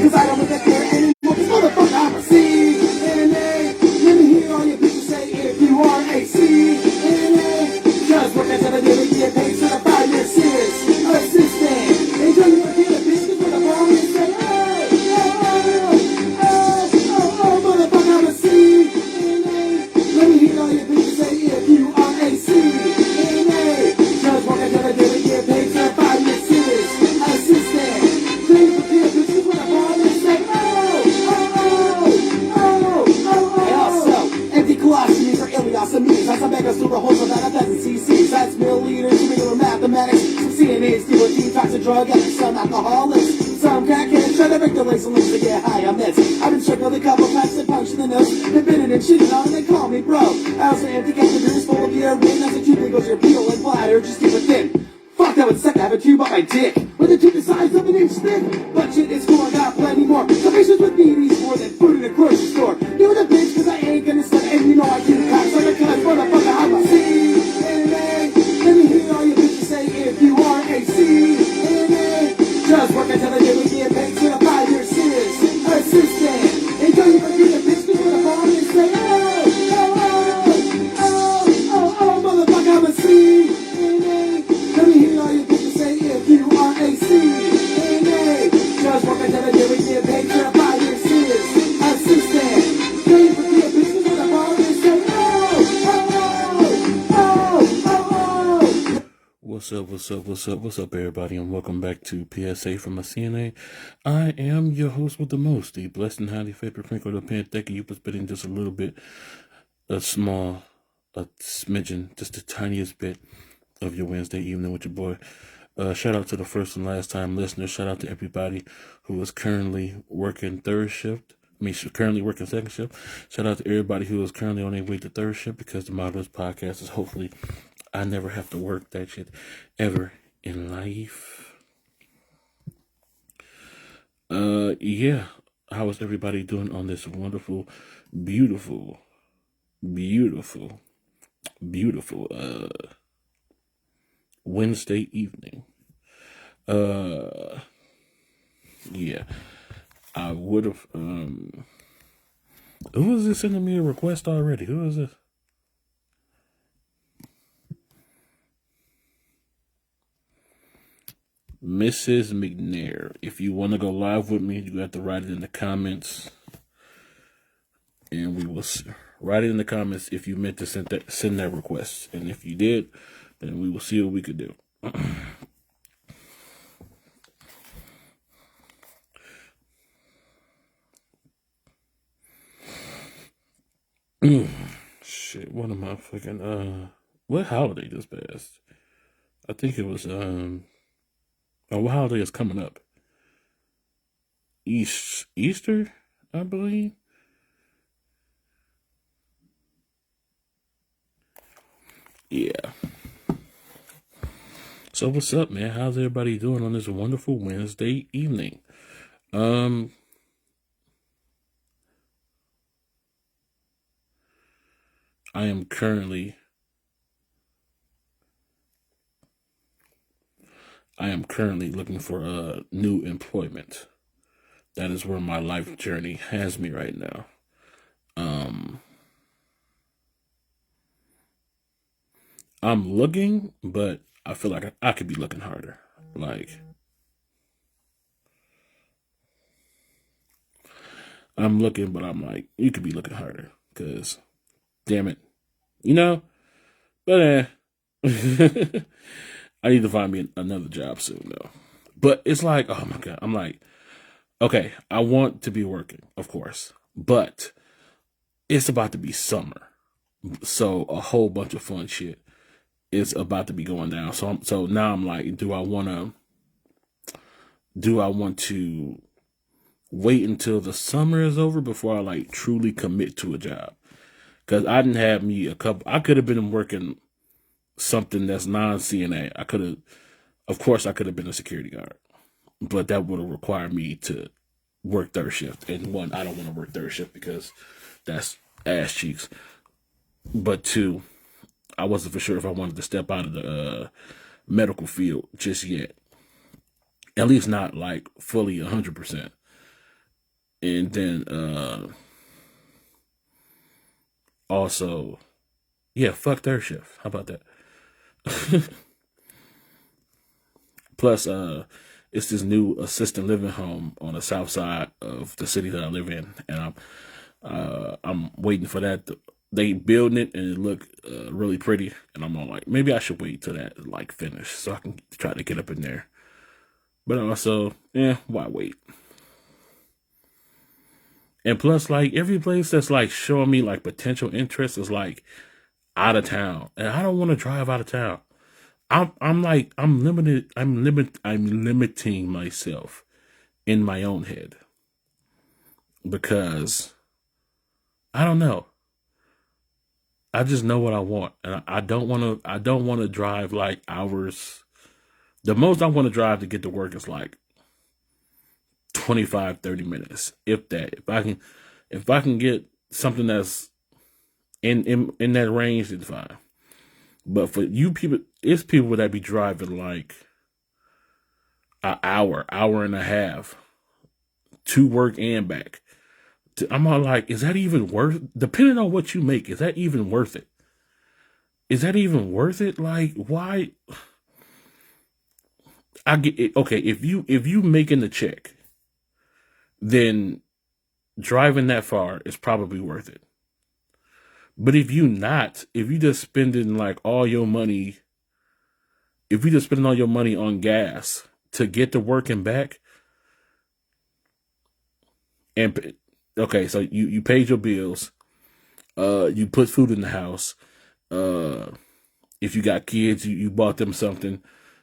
Cause I don't look at there anymore. Cause motherfucker, I'm a CNA. Let me hear all your bitches say if you are a CNA. Just work until the day we get paid certified, you're serious assistant. Enjoy your work in a business with a bomb and say, motherfucker, I'm a CNA. Let me hear all your bitches say if you are a CNA. Just work until the day we get paid certified, you're serious assistant. Please forgive bitches with a bomb and say, and also, empty colostomies or ileostomies. That's a mega super hole so that a dozen cc's. That's milliliters, regular mathematics. Some CNAs deal with detox and drug addicts, some alcoholics. Some crackheads try to break the legs and limbs to get high on meds. I've been struck with a couple packs and punched in the nose. They've been in and cheated on and they call me bro. I also empty catheters full of urine. As a tube goes your peel and bladder, just keep it thin. Fuck, that would suck to have a tube on my dick. With a tube the size of an inch thick. But shit is cool, I got plenty more. So patients with me needs more than food in a grocery store. You with a bitch, cause I ain't gonna slut. And you know I keep cops like a cuss. Motherfucker, I'm a CNA. Let me hear all your bitches say if you are a CNA. Just work until the day we get paid to the 5 year serious assistant. Enjoy your work in the bitch with a bomb and say, motherfucker, I'm a CNA. Let me hear all your bitches say if you are a CNA. Just work until the day we get paid to the 5 year serious assistant. Enjoy your work in the bitch with a bomb and say, What's up, everybody, and welcome back to PSA from a CNA. I am your host with the most, the blessed and highly favored Franko the Pen. Thank you for spending just a little bit, a smidgen, just the tiniest bit of your Wednesday evening with your boy. Shout out to the first and last time listeners. Shout out to everybody who is currently working third shift. Currently working second shift. Shout out to everybody who is currently on their way to third shift, because the motto of this podcast is hopefully I never have to work that shit ever in life. Yeah. How is everybody doing on this wonderful, beautiful Wednesday evening? Yeah. I would have, who is this sending me a request already? Who is this? Mrs. McNair. If you want to go live with me, you have to write it in the comments, and we will write it in the comments if you meant to send that request. And if you did, then we will see what we could do. Shit, what am I fucking what holiday just passed? I think it was what holiday is coming up? Easter, I believe. Yeah. So what's up, man? How's everybody doing on this wonderful Wednesday evening? I am currently looking for new employment. That is where my life journey has me right now. I'm looking, but I feel like I could be looking harder. Like, I'm looking, but I'm like, you could be looking harder, because, damn it, but I need to find me another job soon, though. But it's like, oh my God, I'm like, okay, I want to be working, of course, but it's about to be summer, so a whole bunch of fun shit is about to be going down. So now I'm like, do I want to wait until the summer is over before I like truly commit to a job? Because I didn't have me I could have been working something that's non-CNA. I could have been a security guard, but that would have required me to work third shift. And one, I don't want to work third shift because that's ass cheeks. But two, I wasn't for sure if I wanted to step out of the medical field just yet. At least not like fully 100%. And then also, yeah, fuck third shift. How about that? Plus, it's this new assisted living home on the south side of the city that I live in, and I'm waiting for that. They building it and it look really pretty, and I'm all like, maybe I should wait till that like finish so I can try to get up in there. But also, why wait? And plus, like every place that's like showing me like potential interest is like out of town, and I don't want to drive out of town. I'm limiting myself in my own head because I don't know. I just know what I want, and I don't want to drive like hours. The most I want to drive to get to work is like 25, 30 minutes, if that. If I can get something that's in that range, it's fine. But for you people, it's people that be driving like an hour and a half to work and back. I'm all like, is that even worth? Depending on what you make, is that even worth it? Is that even worth it? Like, why? I get it. Okay, if you making the check, then driving that far is probably worth it. But if you just spending like all your money, if you just spending all your money on gas to get to work and back, and okay, so you paid your bills, you put food in the house, if you got kids, you bought them something,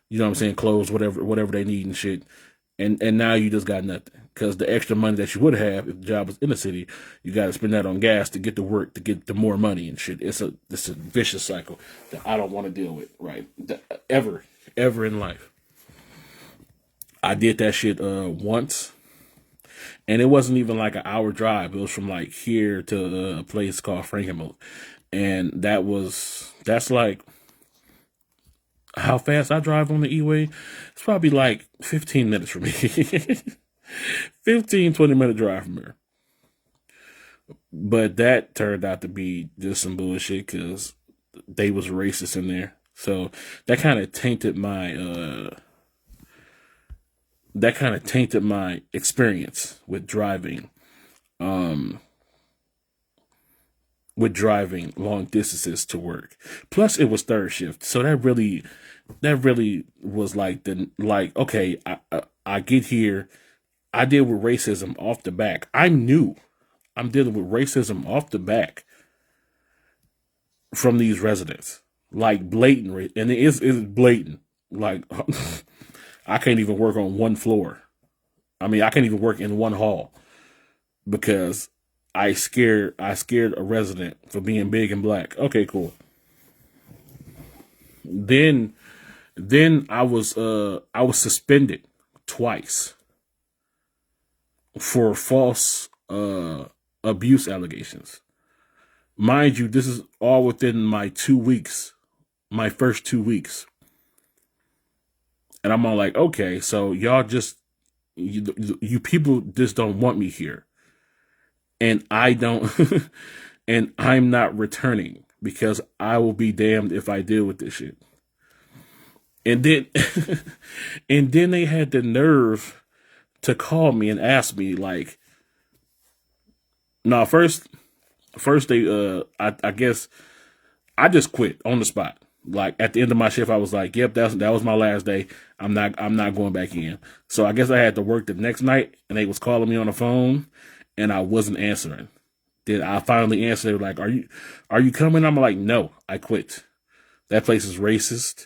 you know what I'm saying, clothes, whatever they need and shit. And now you just got nothing because the extra money that you would have if the job was in the city, you got to spend that on gas to get to work, to get the more money and shit. It's a vicious cycle that I don't want to deal with, right? Ever in life. I did that shit once, and it wasn't even like an hour drive. It was from like here to a place called Franko, and that's like how fast I drive on the E-way. It's probably like 15 minutes for me. 15, 20-minute drive from here. But that turned out to be just some bullshit because they was racist in there. So that kind of tainted my experience with driving long distances to work. Plus it was third shift. So that really was like okay, I get here, I deal with racism off the back. I'm dealing with racism off the back from these residents, like blatant, and it's blatant. Like I can't even work on one floor. I mean, I can't even work in one hall because I scared a resident for being big and black. Okay, cool. Then I was suspended twice for false abuse allegations. Mind you, this is all within my 2 weeks, my first 2 weeks. And I'm all like, okay, so y'all just, you people just don't want me here. And I don't, and I'm not returning because I will be damned if I deal with this shit. And then, and then they had the nerve to call me and ask me like, no, first they, I guess I just quit on the spot. Like at the end of my shift, I was like, yep, that was my last day. I'm not going back in. So I guess I had to work the next night and they was calling me on the phone and I wasn't answering. Then I finally answered. They were like, are you coming? I'm like, no, I quit. That place is racist.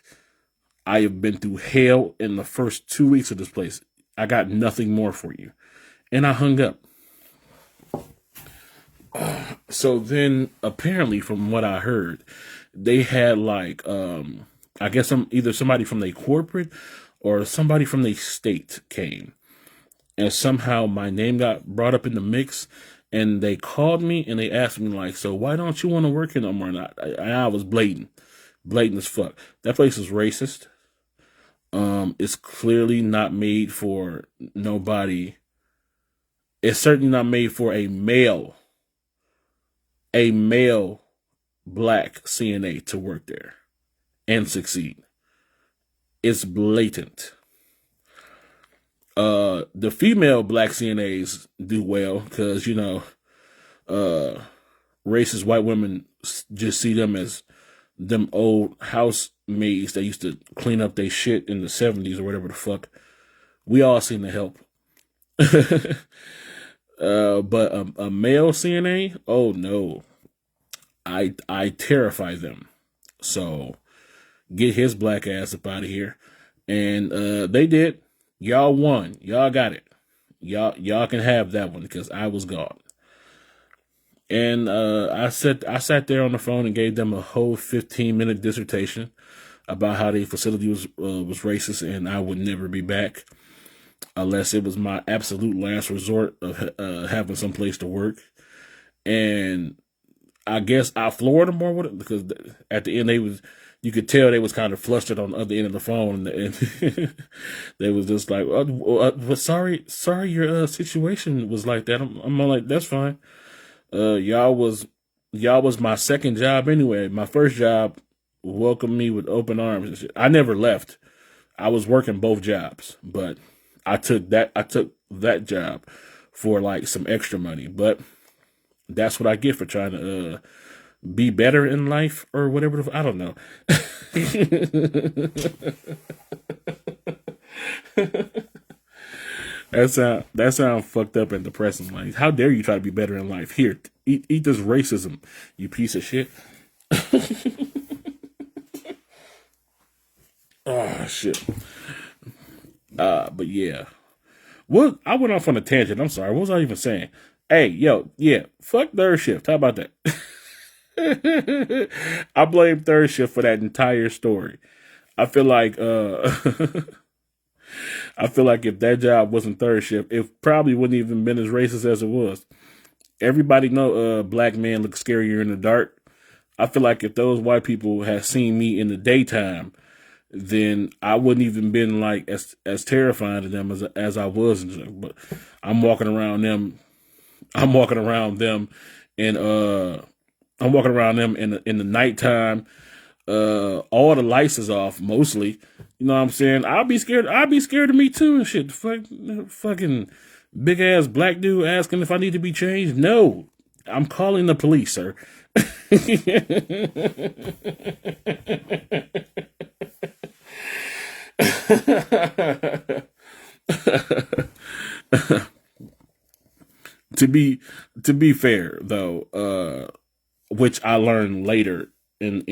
I have been through hell in the first 2 weeks of this place. I got nothing more for you. And I hung up. So then apparently from what I heard, they had like, I guess either somebody from the corporate or somebody from the state came. And somehow my name got brought up in the mix. And they called me and they asked me like, so why don't you want to work here no more? And I was blatant as fuck. That place is racist. It's clearly not made for nobody It's certainly not made for a male black CNA to work there and succeed. It's blatant. The female black CNAs do well because, racist white women just see them as them old housemaids that used to clean up their shit in the 70s or whatever the fuck. We all seem to help. But a male CNA, oh no, I terrify them. So get his black ass up out of here. And they did. Y'all won. Y'all got it. Y'all can have that one because I was gone. And I sat there on the phone and gave them a whole 15-minute dissertation about how the facility was racist, and I would never be back unless it was my absolute last resort of having some place to work. And I guess I floored them more with it because at the end you could tell they was kind of flustered on the other end of the phone, and they was just like, but sorry, your situation was like that. I'm like, that's fine. Y'all was my second job anyway. My first job welcomed me with open arms. I never left. I was working both jobs, but I took that job for like some extra money. But that's what I get for trying to be better in life or whatever. I don't know. That sound fucked up and depressing. Like, how dare you try to be better in life? Here, eat this racism, you piece of shit. Oh shit. But yeah. What I went off on a tangent. I'm sorry. What was I even saying? Hey, yo, yeah, fuck third shift. How about that? I blame third shift for that entire story. I feel like if that job wasn't third shift, it probably wouldn't even been as racist as it was. Everybody know black men look scarier in the dark. I feel like if those white people had seen me in the daytime, then I wouldn't even been like as terrifying to them as I was. But I'm walking around them in the nighttime. All the lights is off mostly. You know what I'm saying? I'll be scared of me too and shit. Fucking big ass black dude asking if I need to be changed. No, I'm calling the police, sir. To be fair though, which I learned later in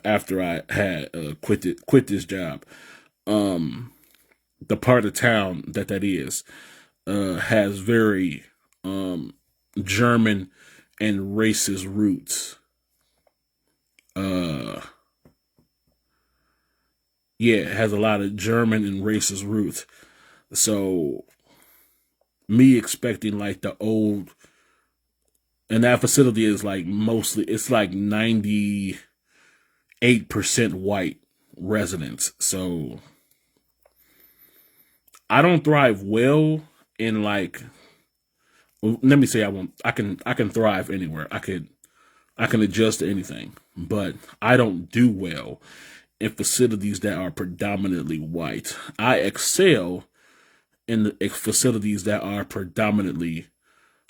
after I had quit this job, the part of town that is has very German and racist roots. Yeah, it has a lot of German and racist roots. So me expecting like the old, and that facility is like it's like 98% white residents. So I don't thrive well in like, let me say I can thrive anywhere. I can adjust to anything, but I don't do well in facilities that are predominantly white. I excel in the facilities that are predominantly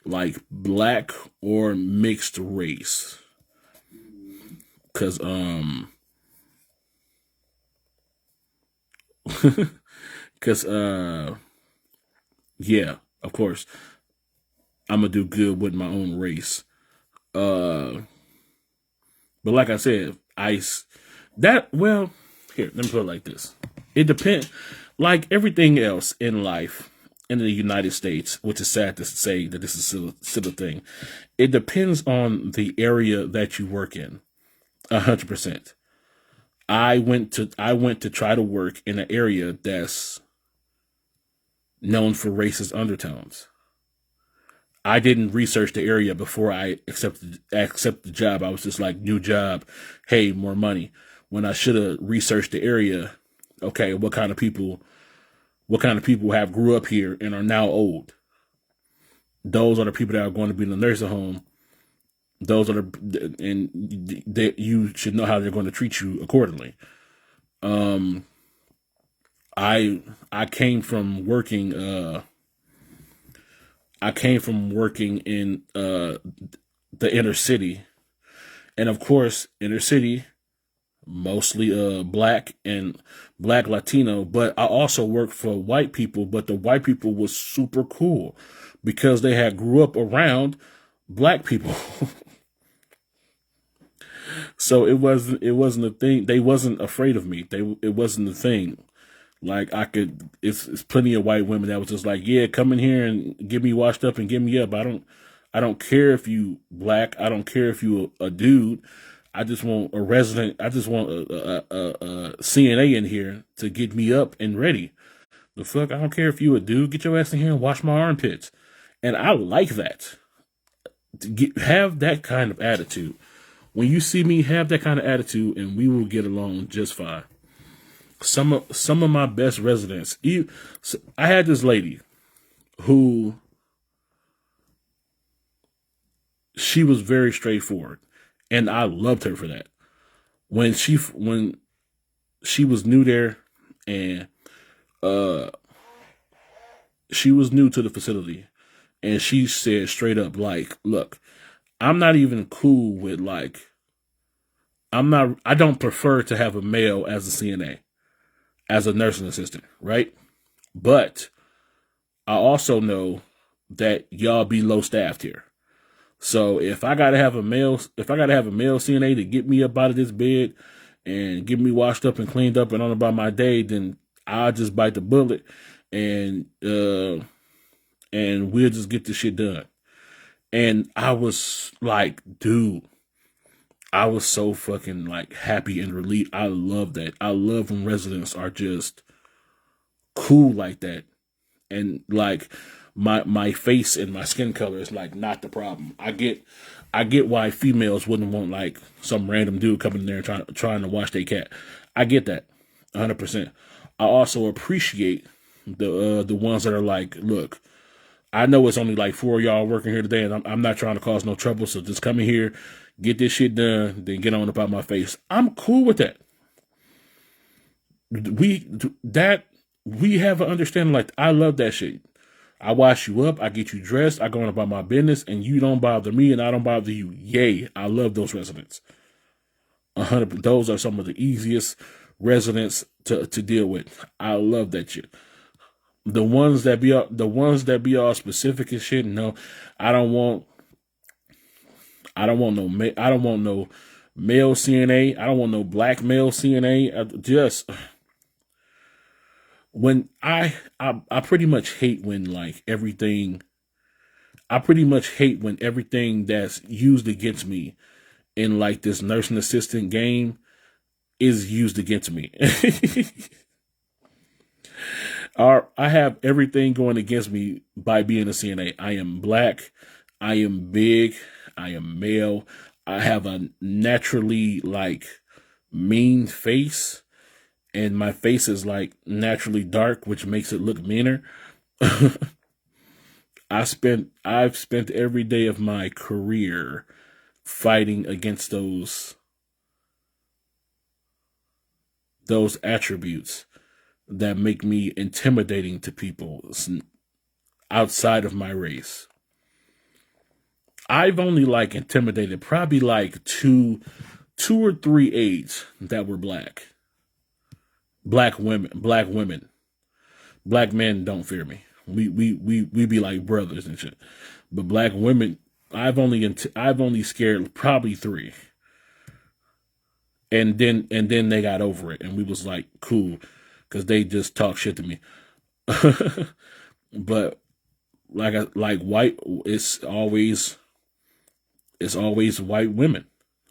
like black or mixed race. Cause yeah, of course I'm gonna do good with my own race. But like I said, here, let me put it like this. It depends, like everything else in life in the United States, which is sad to say that this is still a thing. It depends on the area that you work in, 100%. I went to try to work in an area that's known for racist undertones. I didn't research the area before I accepted the job. I was just like, new job, hey, more money. When I should have researched the area. Okay, what kind of people have grew up here and are now old? those are the people that are going to be in the nursing home. Those are and you should know how they're going to treat you accordingly. I came from working. I came from working in the inner city, and of course, inner city mostly black and black Latino. But I also worked for white people. But the white people was super cool because they had grew up around black people. So it wasn't a thing. They wasn't afraid of me. It wasn't a thing. Like it's plenty of white women that was just like, yeah, come in here and get me washed up and get me up. I don't care if you black. I don't care if you a dude. I just want a resident. I just want a CNA in here to get me up and ready. The fuck, I don't care if you a dude. Get your ass in here and wash my armpits. And I like that. Have that kind of attitude. When you see me, have that kind of attitude, and we will get along just fine. Some of my best residents. I had this lady who she was very straightforward, and I loved her for that. When she was new there, and she was new to the facility, and she said straight up, like, look, I'm not even cool with like, I don't prefer to have a male as a CNA, as a nursing assistant, right? But I also know that y'all be low staffed here. So if I gotta have a male CNA to get me up out of this bed and get me washed up and cleaned up and on about my day, then I'll just bite the bullet and we'll just get this shit done. And I was like, dude, I was so fucking like happy and relieved. I love that. I love when residents are just cool like that. And like my face and my skin color is like not the problem. I get why females wouldn't want like some random dude coming in there and trying to wash their cat. I get that 100%. I also appreciate the ones that are like, look, I know it's only like 4 of y'all working here today, and I'm not trying to cause no trouble. So just come in here, get this shit done, then get on about my face. I'm cool with that. We have an understanding. Like, I love that shit. I wash you up, I get you dressed, I go on about my business, and you don't bother me, and I don't bother you. Yay! I love those residents. 100. Those are some of the easiest residents to deal with. I love that shit. The ones that be all specific and shit. No, I don't want no male CNA. I don't want no black male CNA. Just when I pretty much hate when like everything. I pretty much hate when everything that's used against me in like this nursing assistant game is used against me. I have everything going against me by being a CNA. I am black. I am big. I am male. I have a naturally like mean face, and my face is like naturally dark, which makes it look meaner. I've spent every day of my career fighting against those attributes that make me intimidating to people outside of my race. I've only like intimidated probably like two or three aides that were black. Black women. Black men don't fear me. We be like brothers and shit. But black women, I've only scared probably 3. And then they got over it, and we was like cool, because they just talk shit to me. But like white, it's always white women.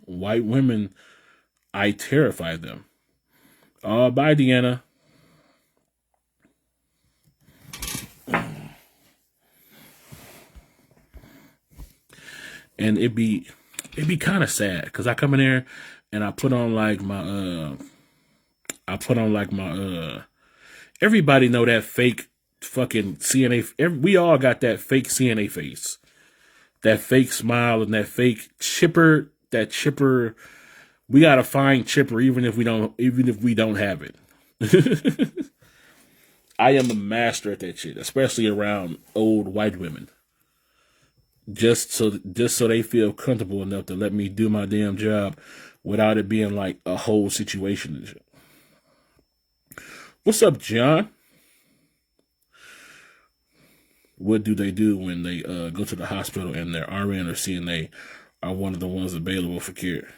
White women, I terrify them. Bye, Deanna. And it'd be kind of sad, because I come in there and I put on like my everybody know that fake fucking CNA. We all got that fake CNA face, that fake smile, and that fake chipper. That chipper. We gotta find chipper, even if we don't have it. I am a master at that shit, especially around old white women. Just so they feel comfortable enough to let me do my damn job without it being like a whole situation and shit. What's up, John? What do they do when they go to the hospital and their RN or CNA are one of the ones available for care?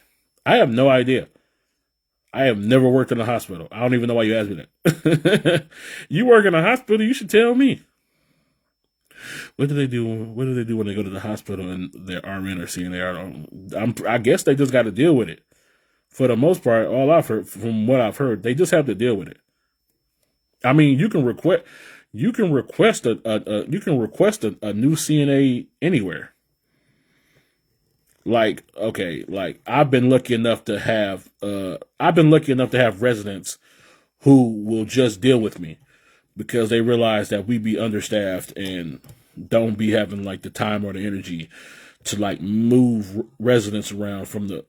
I have no idea. I have never worked in a hospital. I don't even know why you asked me that. You work in a hospital, you should tell me. What do they do? What do they do when they go to the hospital and their RN or CNA? I guess they just got to deal with it. For the most part, all I've heard, from what I've heard, they just have to deal with it. I mean, you can request a new CNA anywhere. Like, okay, like I've been lucky enough to have residents who will just deal with me because they realize that we be understaffed and don't be having like the time or the energy to like move residents around from the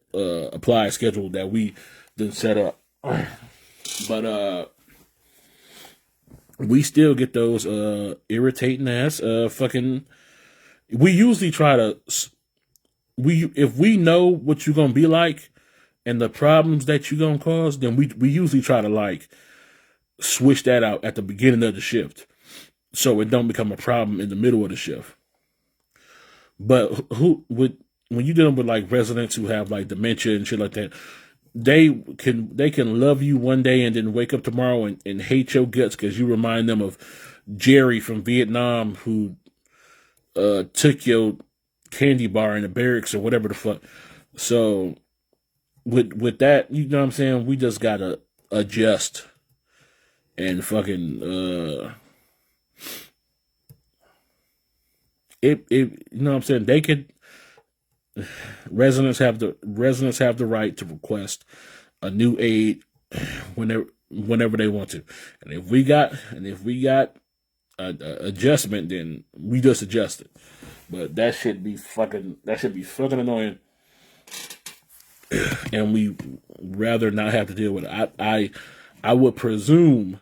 applied schedule that we then set up. But we still get those irritating ass fucking. We usually try to. If we know what you're gonna be like and the problems that you're gonna cause, then we usually try to like switch that out at the beginning of the shift, so it don't become a problem in the middle of the shift. But when you're dealing with like residents who have like dementia and shit like that, they can love you one day and then wake up tomorrow and hate your guts because you remind them of Jerry from Vietnam who took your candy bar in the barracks or whatever the fuck. So with that, you know what I'm saying, we just gotta adjust and fucking you know what I'm saying, they could residents have the right to request a new aid whenever they want to. And if we got a adjustment, then we just adjust it. But that should be fucking annoying, and we rather not have to deal with it. I would presume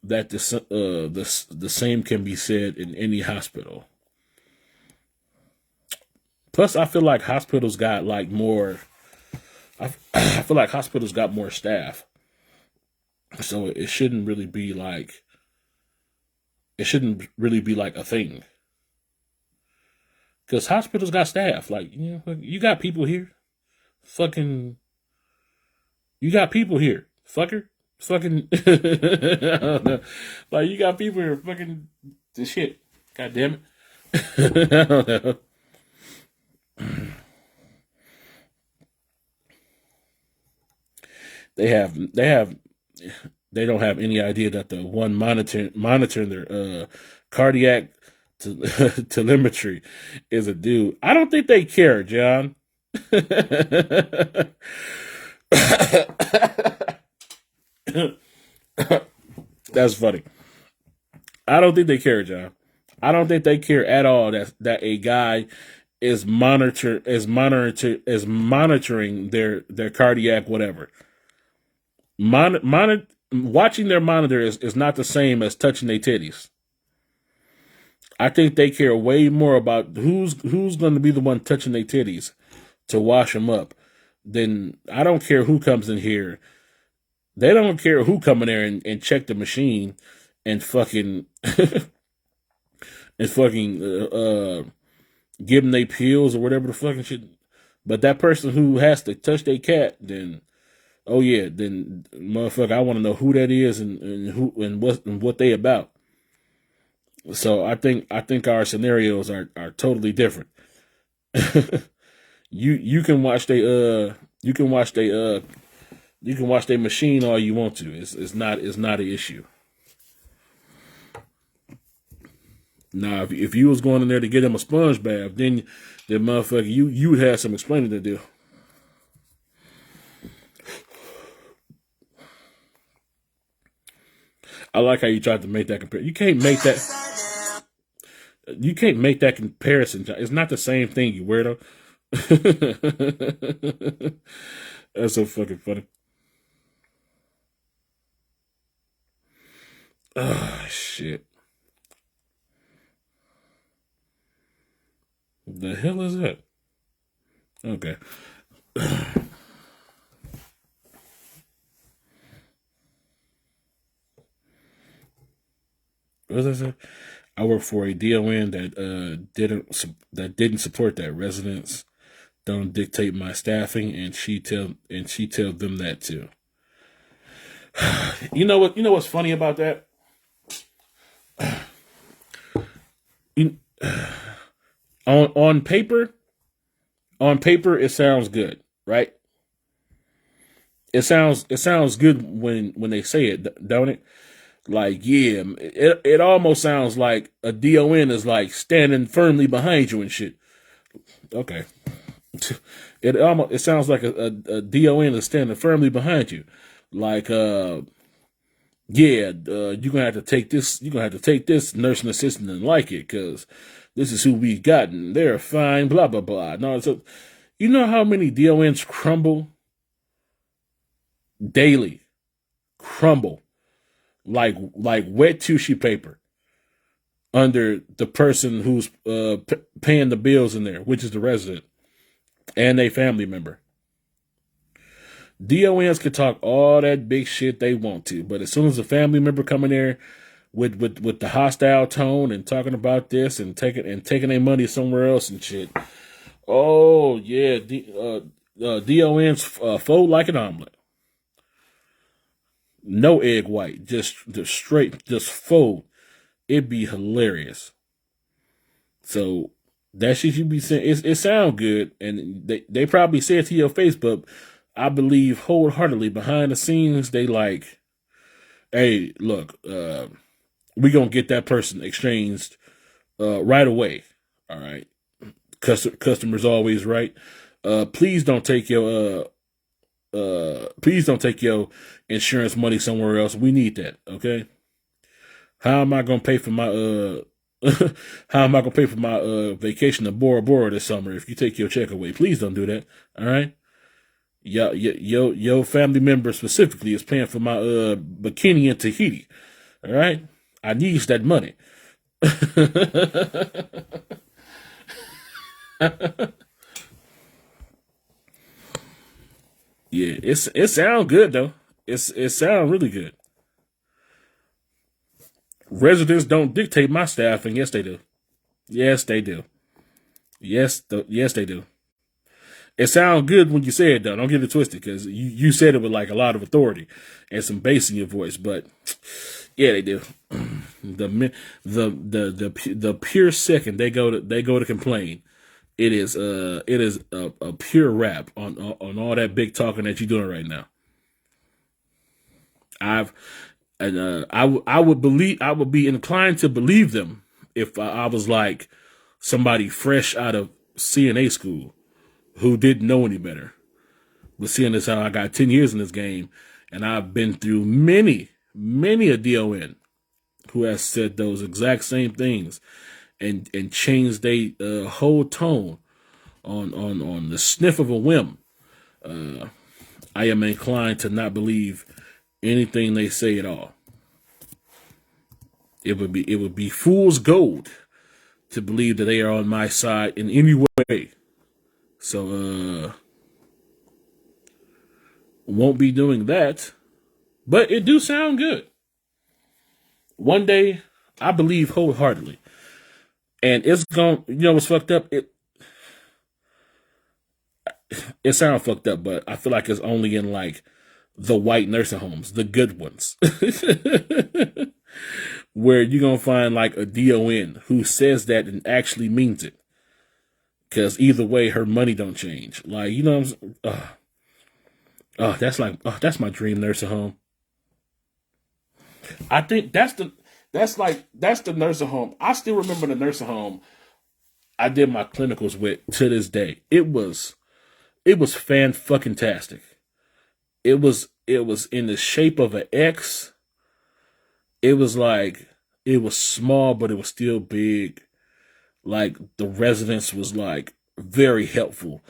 that the same can be said in any hospital. Plus, I feel like hospitals got like more. I feel like hospitals got more staff, so it shouldn't really be like. It shouldn't really be like a thing. Because hospitals got staff. Like, you know, you got people here. Fucking. You got people here. Fucker. Fucking. I don't know. Like, you got people here. Fucking. This shit. God damn it. I don't know. They don't have any idea that the one monitoring their cardiac telemetry is a dude. I don't think they care, John. That's funny. I don't think they care, John. I don't think they care at all that a guy is monitoring their cardiac whatever. Watching their monitor is not the same as touching their titties. I think they care way more about who's going to be the one touching their titties to wash them up. Then I don't care who comes in here. They don't care who come in there and check the machine and fucking give them their pills or whatever the fucking shit. But that person who has to touch their cat, then oh yeah, then motherfucker, I want to know who that is and who and what they about. So I think our scenarios are totally different. You can watch their machine all you want to. It's not an issue. Now if you was going in there to get him a sponge bath, then motherfucker you would have some explaining to do. I like how you tried to make that comparison. You can't make that. You can't make that comparison. It's not the same thing, you weirdo. That's so fucking funny. Oh, shit. The hell is that? Okay. What was I say? I work for a DON that didn't support that. Residents don't dictate my staffing, and she tell them that too. You know what? You know what's funny about that? On paper, it sounds good, right? It sounds good when they say it, don't it? Like, yeah, it almost sounds like a DON is like standing firmly behind you and shit. Okay. It sounds like a DON is standing firmly behind you. Like, you're gonna have to take this. You're gonna have to take this nursing assistant and like it, because this is who we got, and they're fine. Blah blah blah. No, so you know how many DONs crumble daily, crumble like wet tissue paper under the person who's paying the bills in there, which is the resident and a family member. DONs can talk all that big shit they want to, but as soon as a family member come in there with the hostile tone and talking about this and taking their money somewhere else and shit, oh yeah, DONs fold like an omelet. No egg white, just straight, just fold. It'd be hilarious. So that shit you be saying, it sound good, and they probably say it to your face, but I believe wholeheartedly behind the scenes they like, hey, look, we gonna get that person exchanged right away. All right, customers always right. Please don't take your insurance money somewhere else. We need that, okay? How am I gonna pay for my vacation to Bora Bora this summer if you take your check away? Please don't do that. All right. Your family member specifically is paying for my bikini in Tahiti. All right. I need that money. Yeah, it sounds good though. It sounds really good. Residents don't dictate my staffing. Yes, they do. Yes, they do. Yes, they do. It sounds good when you say it though. Don't get it twisted, because you said it with like a lot of authority and some bass in your voice. But yeah, they do. The pure second they go to complain, it is a pure rap on all that big talking that you're doing right now. I would be inclined to believe them if I was like somebody fresh out of CNA school who didn't know any better. But seeing as how I got 10 years in this game, and I've been through many a DON who has said those exact same things and changed their whole tone on the sniff of a whim. I am inclined to not believe anything they say at all. It would be fool's gold to believe that they are on my side in any way. So won't be doing that. But it do sound good. One day, I believe wholeheartedly. And it's going, you know what's fucked up? It sounds fucked up, but I feel like it's only in like the white nursing homes, the good ones. Where you're going to find like a DON who says that and actually means it. Because either way, her money don't change. Like, you know what I'm saying? That's my dream nursing home. I think that's the nursing home. I still remember the nursing home I did my clinicals with to this day. It was fan-fucking-tastic. It was in the shape of an X. it was like, it was small, but it was still big. Like the residence was like very helpful.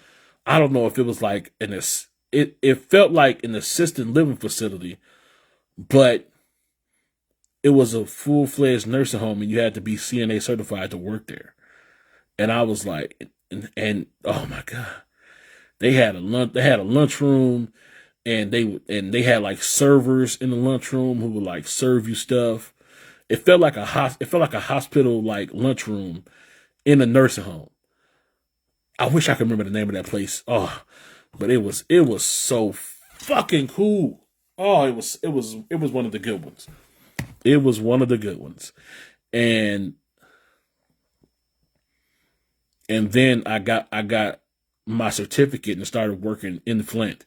I don't know if it was like it felt like an assisted living facility, but it was a full-fledged nursing home, and you had to be CNA certified to work there. And I was like, and oh my God, they had a lunchroom, and they had like servers in the lunchroom who would like serve you stuff. It felt like a hospital like lunchroom in a nursing home. I wish I could remember the name of that place. Oh, but it was so fucking cool. Oh, it was one of the good ones. It was one of the good ones. And then I got my certificate and started working in Flint,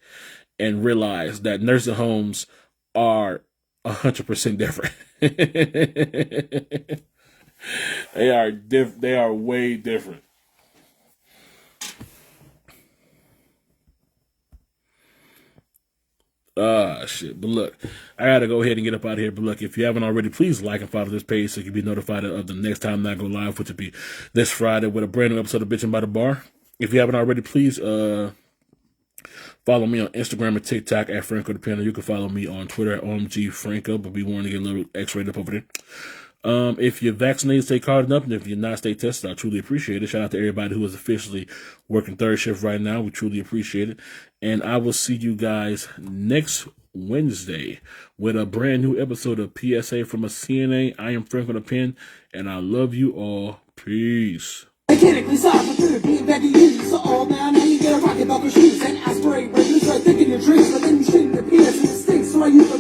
and realized that nursing homes are 100% different. They are way different. Shit. But look, I gotta go ahead and get up out of here. But look, if you haven't already, please like and follow this page so you can be notified of the next time that I go live, which will be this Friday with a brand new episode of Bitchin' by the Bar. If you haven't already, please follow me on Instagram and TikTok at Franko the Piano. You can follow me on Twitter at OMG Franko, but be warned to get a little X-rated up over there. If you're vaccinated, stay carded up, and if you're not, stay tested. I truly appreciate it. Shout out to everybody who is officially working third shift right now. We truly appreciate it. And I will see you guys next Wednesday with a brand new episode of PSA from a CNA. I am Franko the Pen, and I love you all. Peace. Mechanically solved for food, being back to you. So old now you get a rocket about your shoes and aspirate, but you start thinking your dreams, but then you shouldn't appear, so it stinks. So I use